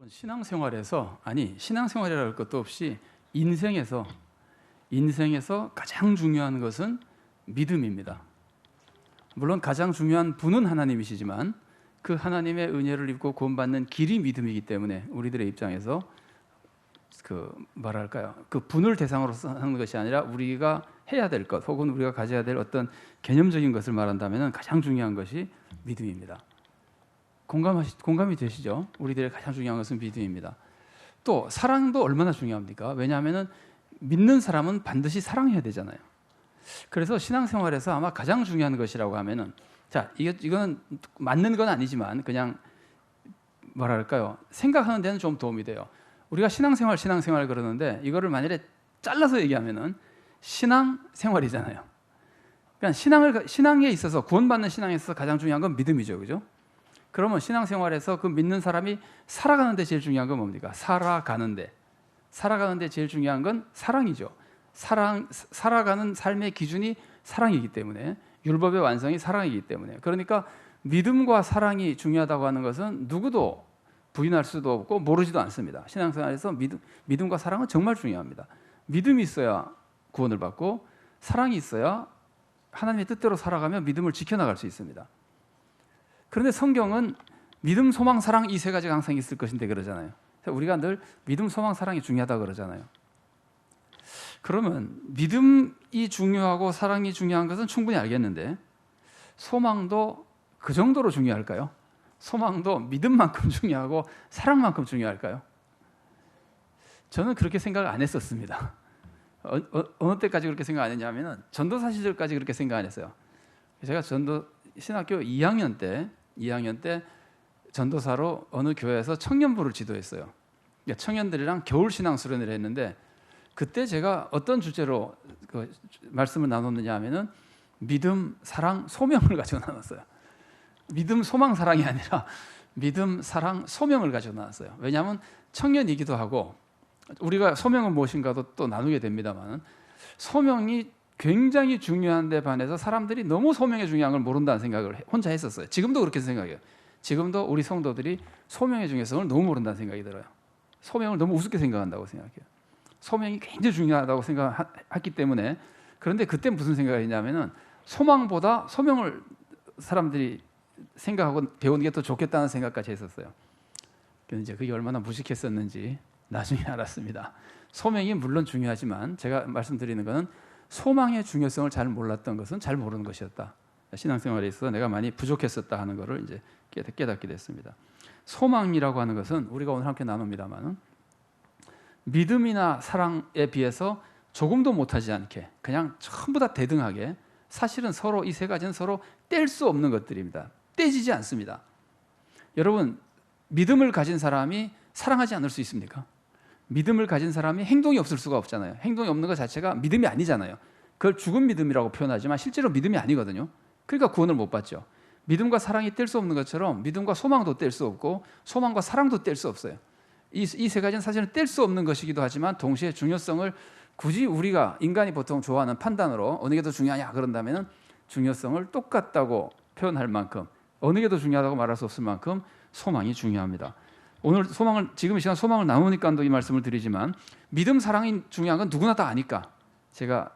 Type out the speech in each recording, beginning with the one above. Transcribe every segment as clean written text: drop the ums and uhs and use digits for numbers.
신앙생활에서 신앙생활이라 할 것도 없이 인생에서 가장 중요한 것은 믿음입니다. 물론 가장 중요한 분은 하나님이시지만 그 하나님의 은혜를 입고 구원받는 길이 믿음이기 때문에 우리들의 입장에서 그 분을 대상으로 하는 것이 아니라 우리가 해야 될 것 혹은 우리가 가져야 될 어떤 개념적인 것을 말한다면 가장 중요한 것이 믿음입니다. 공감이 되시죠? 우리들의 가장 중요한 것은 믿음입니다. 또 사랑도 얼마나 중요합니까? 왜냐하면 믿는 사람은 반드시 사랑해야 되잖아요. 그래서 신앙생활에서 아마 가장 중요한 것이라고 하면은 이거는 맞는 건 아니지만 그냥 생각하는 데는 좀 도움이 돼요. 우리가 신앙생활 그러는데 이거를 만약에 잘라서 얘기하면은 신앙생활이잖아요. 그러니까 신앙에 있어서 구원받는 신앙에 있어서 가장 중요한 건 믿음이죠, 그죠? 그러면 신앙생활에서 그 믿는 사람이 살아가는데 제일 중요한 건 뭡니까? 살아가는데 제일 중요한 건 사랑이죠. 살아가는 삶의 기준이 사랑이기 때문에, 율법의 완성이 사랑이기 때문에, 그러니까 믿음과 사랑이 중요하다고 하는 것은 누구도 부인할 수도 없고 모르지도 않습니다. 신앙생활에서 믿음과 사랑은 정말 중요합니다. 믿음이 있어야 구원을 받고 사랑이 있어야 하나님의 뜻대로 살아가며 믿음을 지켜나갈 수 있습니다. 그런데 성경은 믿음, 소망, 사랑 이 세 가지가 항상 있을 것인데 그러잖아요. 우리가 늘 믿음, 소망, 사랑이 중요하다고 그러잖아요. 그러면 믿음이 중요하고 사랑이 중요한 것은 충분히 알겠는데 소망도 그 정도로 중요할까요? 소망도 믿음만큼 중요하고 사랑만큼 중요할까요? 저는 그렇게 생각을 안 했었습니다. 어느 때까지 그렇게 생각 안 했냐면 전도사 시절까지 그렇게 생각 안 했어요. 제가 신학교 2학년 때 전도사로 어느 교회에서 청년부를 지도했어요. 청년들이랑 겨울 신앙 수련회를 했는데 그때 제가 어떤 주제로 말씀을 나눴느냐 하면은 믿음, 사랑, 소명을 가지고 나눴어요. 믿음, 소망, 사랑이 아니라 믿음, 사랑, 소명을 가지고 나눴어요. 왜냐하면 청년이기도 하고 우리가 소명은 무엇인가도 또 나누게 됩니다만 소명이 굉장히 중요한데 반해서 사람들이 너무 소명의 중요한 걸 모른다는 생각을 혼자 했었어요. 지금도 그렇게 생각해요. 지금도 우리 성도들이 소명의 중요성을 너무 모른다는 생각이 들어요. 소명을 너무 우습게 생각한다고 생각해요. 소명이 굉장히 중요하다고 생각했기 때문에. 그런데 그때 무슨 생각이 있냐면은 소망보다 소명을 사람들이 생각하고 배우는 게 더 좋겠다는 생각까지 했었어요. 그런데 이제 그게 얼마나 무식했었는지 나중에 알았습니다. 소명이 물론 중요하지만 제가 말씀드리는 것은 소망의 중요성을 잘 몰랐던 것은 잘 모르는 것이었다. 신앙생활에 있어서 내가 많이 부족했었다 하는 것을 이제 깨닫게 됐습니다. 소망이라고 하는 것은 우리가 오늘 함께 나눕니다만 믿음이나 사랑에 비해서 조금도 못하지 않게 그냥 전부 다 대등하게 사실은 서로 이 세 가지는 서로 뗄 수 없는 것들입니다. 떼지지 않습니다. 여러분, 믿음을 가진 사람이 사랑하지 않을 수 있습니까? 믿음을 가진 사람이 행동이 없을 수가 없잖아요. 행동이 없는 것 자체가 믿음이 아니잖아요. 그걸 죽은 믿음이라고 표현하지만 실제로 믿음이 아니거든요. 그러니까 구원을 못 받죠. 믿음과 사랑이 뗄 수 없는 것처럼 믿음과 소망도 뗄 수 없고 소망과 사랑도 뗄 수 없어요. 이 세 가지는 사실은 뗄 수 없는 것이기도 하지만 동시에 중요성을 굳이 우리가 인간이 보통 좋아하는 판단으로 어느 게 더 중요하냐 그런다면 중요성을 똑같다고 표현할 만큼 어느 게 더 중요하다고 말할 수 없을 만큼 소망이 중요합니다. 오늘 지금 이 시간 소망을 나누니까 이 말씀을 드리지만 믿음, 사랑이 중요한 건 누구나 다 아니까 제가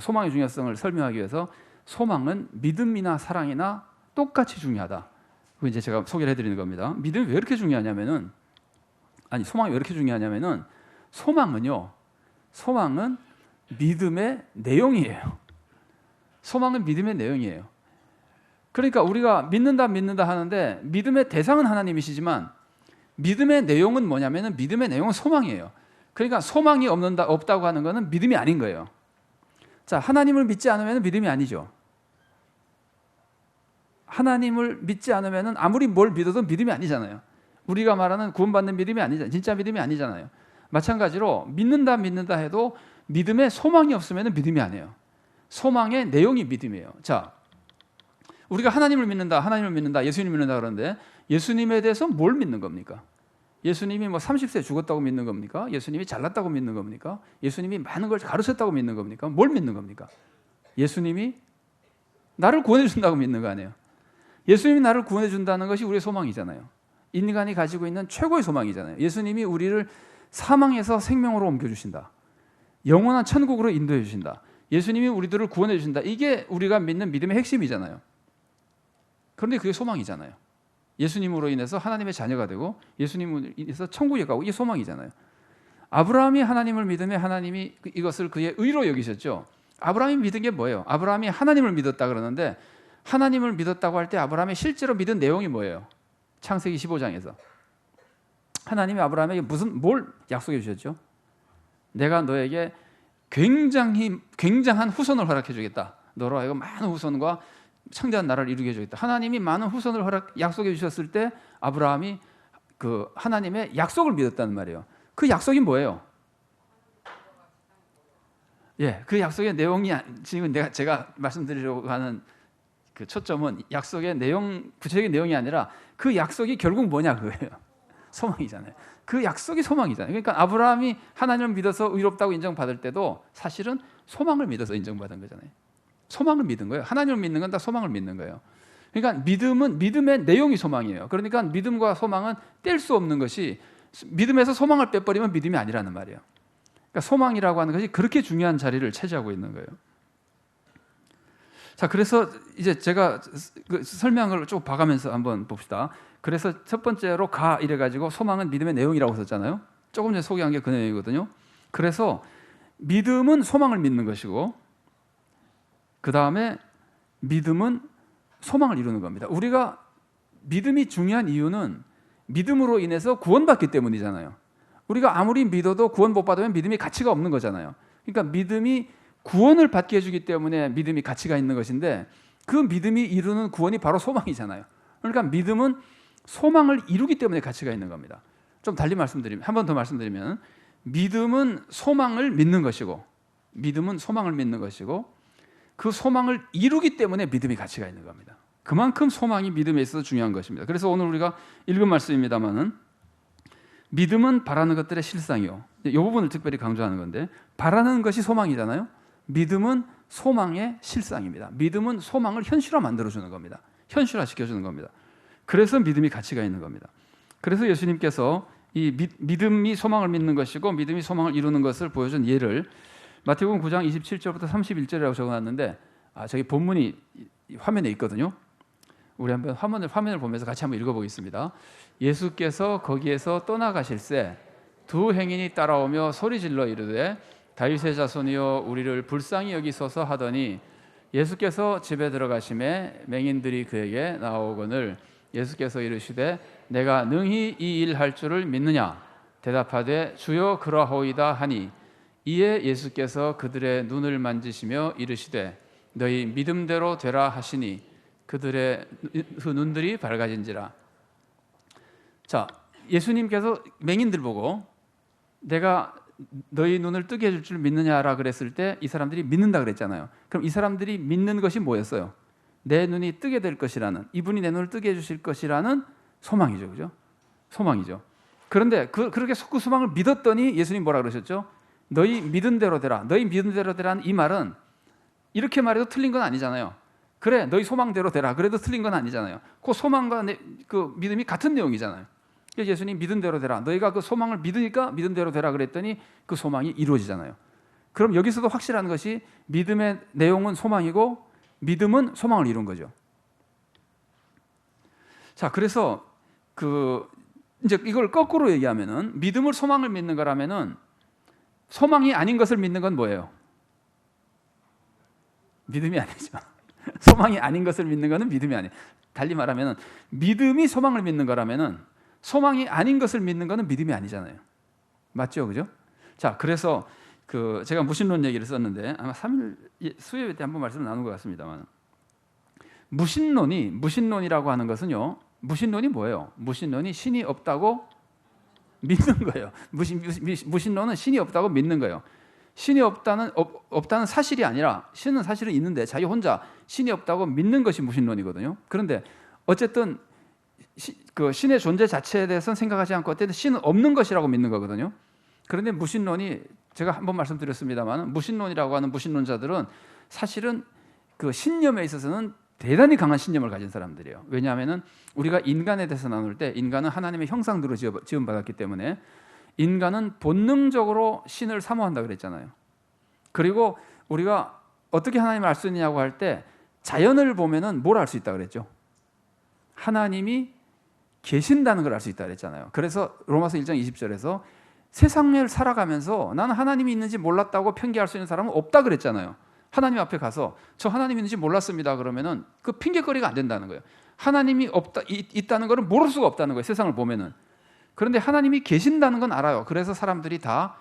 소망의 중요성을 설명하기 위해서 소망은 믿음이나 사랑이나 똑같이 중요하다. 그거 이제 제가 소개를 해드리는 겁니다. 믿음이 왜 이렇게 중요하냐면은 소망이 왜 이렇게 중요하냐면은 소망은 믿음의 내용이에요. 소망은 믿음의 내용이에요. 그러니까 우리가 믿는다 하는데 믿음의 대상은 하나님이시지만 믿음의 내용은 뭐냐면은 믿음의 내용은 소망이에요. 그러니까 소망이 없다고 하는 것은 믿음이 아닌 거예요. 자, 하나님을 믿지 않으면 믿음이 아니죠. 하나님을 믿지 않으면 아무리 뭘 믿어도 믿음이 아니잖아요. 우리가 말하는 구원받는 믿음이 아니잖아요. 진짜 믿음이 아니잖아요. 마찬가지로 믿는다 해도 믿음에 소망이 없으면 믿음이 아니에요. 소망의 내용이 믿음이에요. 자, 우리가 하나님을 믿는다, 예수님을 믿는다 그러는데 예수님에 대해서 뭘 믿는 겁니까? 예수님이 30세 죽었다고 믿는 겁니까? 예수님이 잘났다고 믿는 겁니까? 예수님이 많은 걸 가르쳤다고 믿는 겁니까? 뭘 믿는 겁니까? 예수님이 나를 구원해 준다고 믿는 거 아니에요. 예수님이 나를 구원해 준다는 것이 우리의 소망이잖아요. 인간이 가지고 있는 최고의 소망이잖아요. 예수님이 우리를 사망에서 생명으로 옮겨주신다. 영원한 천국으로 인도해 주신다. 예수님이 우리들을 구원해 주신다. 이게 우리가 믿는 믿음의 핵심이잖아요. 그런데 그게 소망이잖아요. 예수님으로 인해서 하나님의 자녀가 되고 예수님으로 인해서 천국에 가고, 이게 소망이잖아요. 아브라함이 하나님을 믿음에 하나님이 이것을 그의 의로 여기셨죠. 아브라함이 믿은 게 뭐예요? 아브라함이 하나님을 믿었다 그러는데, 하나님을 믿었다고 할 때 아브라함이 실제로 믿은 내용이 뭐예요? 창세기 15장에서 하나님이 아브라함에게 뭘 약속해 주셨죠? 내가 너에게 굉장한 후손을 허락해 주겠다. 너로 하여금 많은 후손과 창대한 나라를 이루게 해주겠다. 하나님이 많은 후손을 약속해 주셨을 때 아브라함이 그 하나님의 약속을 믿었다는 말이에요. 그 약속이 뭐예요? 예, 그 약속의 내용이 지금 제가 말씀드리려고 하는 그 초점은 약속의 내용, 구체적인 내용이 아니라 그 약속이 결국 뭐냐 그거예요. 소망이잖아요. 그 약속이 소망이잖아요. 그러니까 아브라함이 하나님을 믿어서 의롭다고 인정받을 때도 사실은 소망을 믿어서 인정받은 거잖아요. 소망을 믿은 거예요. 하나님을 믿는 건 다 소망을 믿는 거예요. 그러니까 믿음은 믿음의 내용이 소망이에요. 그러니까 믿음과 소망은 뗄 수 없는 것이, 믿음에서 소망을 빼버리면 믿음이 아니라는 말이에요. 그러니까 소망이라고 하는 것이 그렇게 중요한 자리를 차지하고 있는 거예요. 자, 그래서 이제 제가 그 설명을 쭉 봐가면서 한번 봅시다. 그래서 첫 번째로 이래가지고 소망은 믿음의 내용이라고 썼잖아요. 조금 전에 소개한 게 그 내용이거든요. 그래서 믿음은 소망을 믿는 것이고, 그 다음에 믿음은 소망을 이루는 겁니다. 우리가 믿음이 중요한 이유는 믿음으로 인해서 구원받기 때문이잖아요. 우리가 아무리 믿어도 구원 못 받으면 믿음이 가치가 없는 거잖아요. 그러니까 믿음이 구원을 받게 해주기 때문에 믿음이 가치가 있는 것인데, 그 믿음이 이루는 구원이 바로 소망이잖아요. 그러니까 믿음은 소망을 이루기 때문에 가치가 있는 겁니다. 좀 달리 말씀드리면, 한 번 더 말씀드리면, 믿음은 소망을 믿는 것이고, 믿음은 소망을 믿는 것이고, 그 소망을 이루기 때문에 믿음이 가치가 있는 겁니다. 그만큼 소망이 믿음에 있어서 중요한 것입니다. 그래서 오늘 우리가 읽은 말씀입니다만은, 믿음은 바라는 것들의 실상이요. 이 부분을 특별히 강조하는 건데, 바라는 것이 소망이잖아요. 믿음은 소망의 실상입니다. 믿음은 소망을 현실화 만들어주는 겁니다. 현실화 시켜주는 겁니다. 그래서 믿음이 가치가 있는 겁니다. 그래서 예수님께서 이 믿음이 소망을 믿는 것이고 믿음이 소망을 이루는 것을 보여준 예를 마태복음 9장 27절부터 31절이라고 적어놨는데, 저기 본문이 화면에 있거든요. 우리 한번 화면을 보면서 같이 한번 읽어보겠습니다. 예수께서 거기에서 떠나가실새 두 행인이 따라오며 소리질러 이르되 다윗의 자손이여 우리를 불쌍히 여기소서 하더니, 예수께서 집에 들어가심에 맹인들이 그에게 나오거늘 예수께서 이르시되 내가 능히 이 일 할 줄을 믿느냐? 대답하되 주여 그러하오이다 하니, 이에 예수께서 그들의 눈을 만지시며 이르시되 너희 믿음대로 되라 하시니 그들의 그 눈들이 밝아진지라. 자, 예수님께서 맹인들 보고 내가 너희 눈을 뜨게 해줄 줄 믿느냐라 그랬을 때 이 사람들이 믿는다 그랬잖아요. 그럼 이 사람들이 믿는 것이 뭐였어요? 내 눈이 뜨게 될 것이라는, 이분이 내 눈을 뜨게 해주실 것이라는 소망이죠, 그죠? 소망이죠. 그런데 그렇게 그 소망을 믿었더니 예수님 뭐라 그러셨죠? 너희 믿은 대로 되라. 너희 믿은 대로 되라는 이 말은 이렇게 말해도 틀린 건 아니잖아요. 그래, 너희 소망대로 되라. 그래도 틀린 건 아니잖아요. 그 소망과 그 믿음이 같은 내용이잖아요. 그래서 예수님 믿은 대로 되라. 너희가 그 소망을 믿으니까 믿은 대로 되라 그랬더니 그 소망이 이루어지잖아요. 그럼 여기서도 확실한 것이 믿음의 내용은 소망이고 믿음은 소망을 이룬 거죠. 자, 그래서 이제 이걸 거꾸로 얘기하면은 믿음을 소망을 믿는 거라면은 소망이 아닌 것을 믿는 건 뭐예요? 믿음이 아니죠. 소망이 아닌 것을 믿는 것은 믿음이 아니에요. 달리 말하면 믿음이 소망을 믿는 거라면은 소망이 아닌 것을 믿는 것은 믿음이 아니잖아요. 맞죠, 그죠? 자, 그래서 제가 무신론 얘기를 썼는데 아마 3일 수요일 때 한번 말씀을 나눈 것 같습니다만, 무신론이라고 하는 것은요, 무신론이 뭐예요? 무신론이 신이 없다고 믿는 거예요. 무신론은 신이 없다고 믿는 거예요. 신이 없다는 사실이 아니라 신은 사실은 있는데 자기 혼자 신이 없다고 믿는 것이 무신론이거든요. 그런데 어쨌든 신의 존재 자체에 대해서는 생각하지 않고 어쨌든 신은 없는 것이라고 믿는 거거든요. 그런데 무신론이, 제가 한번 말씀드렸습니다만, 무신론이라고 하는 무신론자들은 사실은 그 신념에 있어서는 대단히 강한 신념을 가진 사람들이에요. 왜냐하면 우리가 인간에 대해서 나눌 때 인간은 하나님의 형상대로 지음받았기 때문에 인간은 본능적으로 신을 사모한다 그랬잖아요. 그리고 우리가 어떻게 하나님을 알 수 있느냐고 할 때 자연을 보면은 뭘 알 수 있다 그랬죠? 하나님이 계신다는 걸 알 수 있다 그랬잖아요. 그래서 로마서 1장 20절에서 세상을 살아가면서 나는 하나님이 있는지 몰랐다고 편개할 수 있는 사람은 없다 그랬잖아요. 하나님 앞에 가서 저 하나님 있는지 몰랐습니다 그러면은 그 핑계거리가 안 된다는 거예요. 하나님이 있다는 것을 모를 수가 없다는 거예요. 세상을 보면은. 그런데 하나님이 계신다는 건 알아요. 그래서 사람들이 다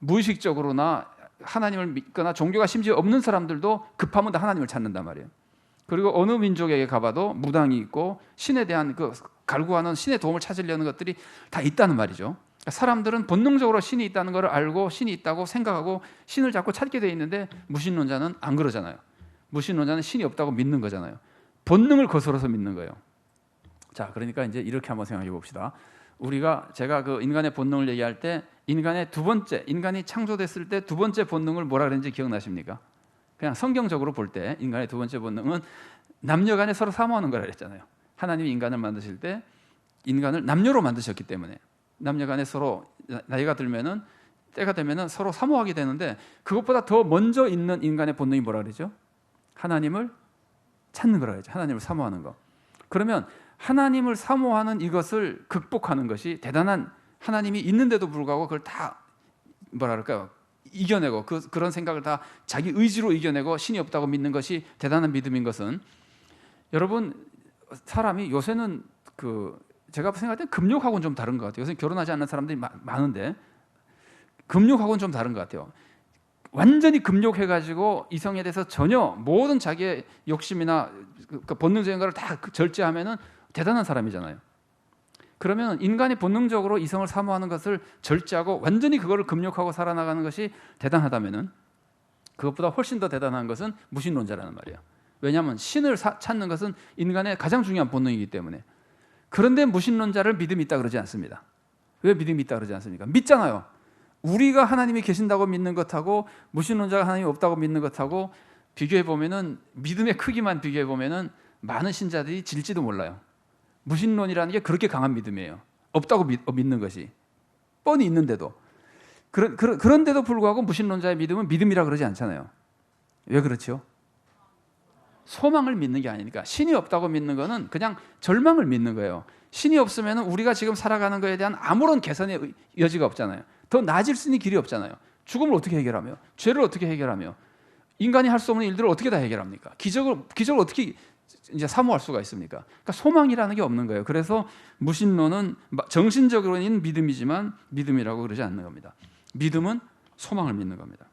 무의식적으로나 하나님을 믿거나 종교가 심지어 없는 사람들도 급하면 다 하나님을 찾는단 말이에요. 그리고 어느 민족에게 가봐도 무당이 있고 신에 대한 그 갈구하는 신의 도움을 찾으려는 것들이 다 있다는 말이죠. 사람들은 본능적으로 신이 있다는 것을 알고 신이 있다고 생각하고 신을 자꾸 찾게 돼 있는데 무신론자는 안 그러잖아요. 무신론자는 신이 없다고 믿는 거잖아요. 본능을 거스러서 믿는 거예요. 자, 그러니까 이제 이렇게 한번 생각해 봅시다. 제가 그 인간의 본능을 얘기할 때 인간의 두 번째, 인간이 창조됐을 때 두 번째 본능을 뭐라 그랬는지 기억나십니까? 그냥 성경적으로 볼 때 인간의 두 번째 본능은 남녀간에 서로 사모하는 거라 그랬잖아요. 하나님이 인간을 만드실 때 인간을 남녀로 만드셨기 때문에 남녀간에 서로 나이가 들면은 때가 되면은 서로 사모하게 되는데 그것보다 더 먼저 있는 인간의 본능이 뭐라 그러죠? 하나님을 찾는 거라 그러죠. 하나님을 사모하는 거. 그러면 하나님을 사모하는 이것을 극복하는 것이 대단한, 하나님이 있는데도 불구하고 그걸 다 뭐라 그럴까요? 이겨내고 그런 생각을 다 자기 의지로 이겨내고 신이 없다고 믿는 것이 대단한 믿음인 것은, 여러분 사람이 요새는 제가 생각할 때 금욕하고는 좀 다른 것 같아요. 요새 결혼하지 않는 사람들이 많은데 금욕하고는 좀 다른 것 같아요. 완전히 금욕해가지고 이성에 대해서 전혀 모든 자기의 욕심이나 본능적인 것을 다 절제하면은 대단한 사람이잖아요. 그러면 인간이 본능적으로 이성을 사모하는 것을 절제하고 완전히 그거를 금욕하고 살아나가는 것이 대단하다면은 그것보다 훨씬 더 대단한 것은 무신론자라는 말이에요. 왜냐하면 신을 찾는 것은 인간의 가장 중요한 본능이기 때문에. 그런데 무신론자를 믿음이 있다 그러지 않습니다. 왜 믿음이 있다 그러지 않습니까? 믿잖아요. 우리가 하나님이 계신다고 믿는 것하고 무신론자가 하나님이 없다고 믿는 것하고 비교해 보면은, 믿음의 크기만 비교해 보면은 많은 신자들이 질지도 몰라요. 무신론이라는 게 그렇게 강한 믿음이에요. 없다고 믿는 것이 뻔히 있는데도. 그런데도 불구하고 무신론자의 믿음은 믿음이라 그러지 않잖아요. 왜 그렇죠? 소망을 믿는 게 아니니까. 신이 없다고 믿는 거는 그냥 절망을 믿는 거예요. 신이 없으면 우리가 지금 살아가는 것에 대한 아무런 개선의 여지가 없잖아요. 더 나아질 수 있는 길이 없잖아요. 죽음을 어떻게 해결하며, 죄를 어떻게 해결하며, 인간이 할 수 없는 일들을 어떻게 다 해결합니까? 기적을 어떻게 이제 사모할 수가 있습니까? 그러니까 소망이라는 게 없는 거예요. 그래서 무신론은 정신적으로는 믿음이지만 믿음이라고 그러지 않는 겁니다. 믿음은 소망을 믿는 겁니다.